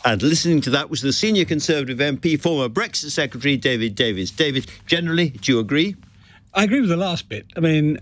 And listening to that was the senior Conservative MP, former Brexit Secretary, David Davis. David, generally, do you agree? I agree with the last bit. I mean,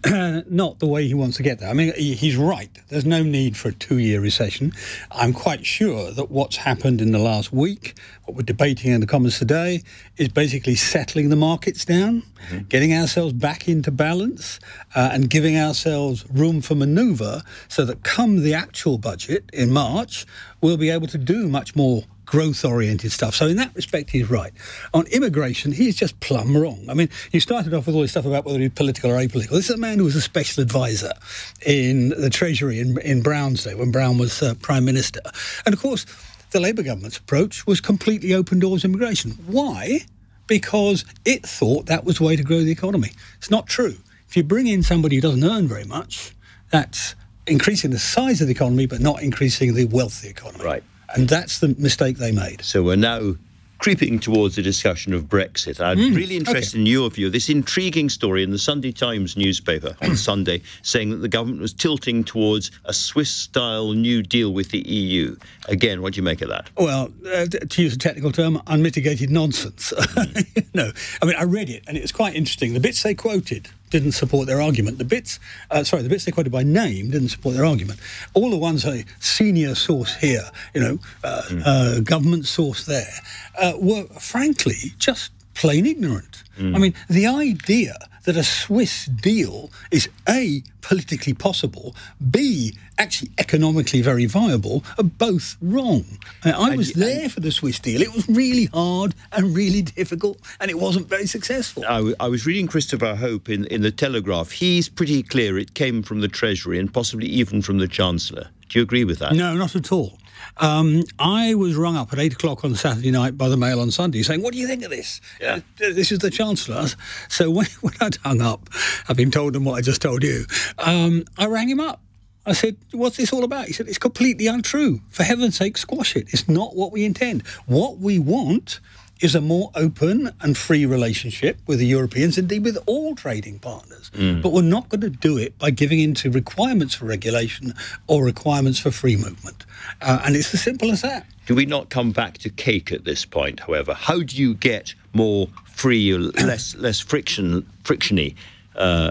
not the way he wants to get there. I mean, he's right. There's no need for a 2-year recession. I'm quite sure that what's happened in the last week, what we're debating in the Commons today, is basically settling the markets down, getting ourselves back into balance, and giving ourselves room for manoeuvre so that come the actual budget in March, we'll be able to do much more growth-oriented stuff. So in that respect, he's right. On immigration, he's just plumb wrong. I mean, you started off with all this stuff about whether he's political or apolitical. This is a man who was a special advisor in the Treasury in Brown's day, when Brown was Prime Minister. And of course, the Labour government's approach was completely open doors immigration. Why? Because it thought that was the way to grow the economy. It's not true. If you bring in somebody who doesn't earn very much, that's increasing the size of the economy, but not increasing the wealth of the economy. Right. And that's the mistake they made. So we're now creeping towards the discussion of Brexit. I'm really interested in your view. This intriguing story in the Sunday Times newspaper on Sunday saying that the government was tilting towards a Swiss-style New Deal with the EU. Again, what do you make of that? Well, to use a technical term, unmitigated nonsense. No, I mean, I read it, and it was quite interesting. The bits they quoted didn't support their argument. The bits they quoted by name didn't support their argument. All the ones, a senior source here, government source there, were frankly just plain ignorant. I mean, the idea that a Swiss deal is A, politically possible, B, actually economically very viable, are both wrong. I was there for the Swiss deal. It was really hard and really difficult, and it wasn't very successful. I was reading Christopher Hope in the Telegraph. He's pretty clear it came from the Treasury and possibly even from the Chancellor. Do you agree with that? No, not at all. I was rung up at 8 o'clock on Saturday night by the Mail on Sunday saying, what do you think of this? Yeah. This is the Chancellor. So when I'd hung up, having told them what I just told you, I rang him up. I said, what's this all about? He said, it's completely untrue. For heaven's sake, squash it. It's not what we intend. What we want is a more open and free relationship with the Europeans, indeed with all trading partners. But we're not going to do it by giving in to requirements for regulation or requirements for free movement. And it's as simple as that. Do we not come back to cake at this point, however? How do you get more free, less frictiony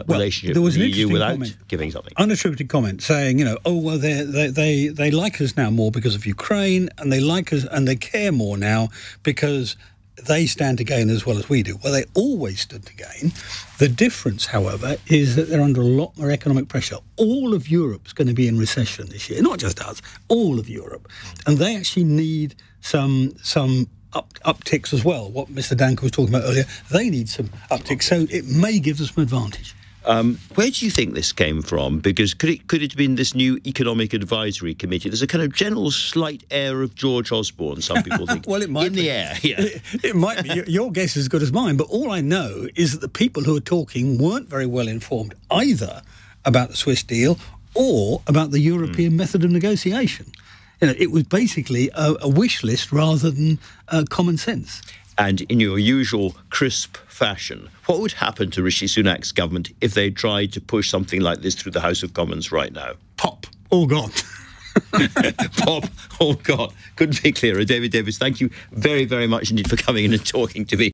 relationship with the EU without giving something? Unattributed comment saying, they like us now more because of Ukraine, and they like us and they care more now because they stand to gain as well as we do. Well, they always stood to gain. The difference, however, is that they're under a lot more economic pressure. All of Europe's going to be in recession this year, not just us, all of Europe. And they actually need some upticks as well. What Mr. Danker was talking about earlier, they need some upticks, so it may give us some advantage. Where do you think this came from? Because could it have been this new Economic Advisory Committee? There's a kind of general slight air of George Osborne, some people think. Well, it might be. In the air, yeah. It might be. Your guess is as good as mine. But all I know is that the people who are talking weren't very well informed either about the Swiss deal or about the European method of negotiation. It was basically a wish list rather than common sense. And in your usual crisp fashion, what would happen to Rishi Sunak's government if they tried to push something like this through the House of Commons right now? Pop. All gone. Pop. All gone. Couldn't be clearer. David Davis, thank you very, very much indeed for coming in and talking to me.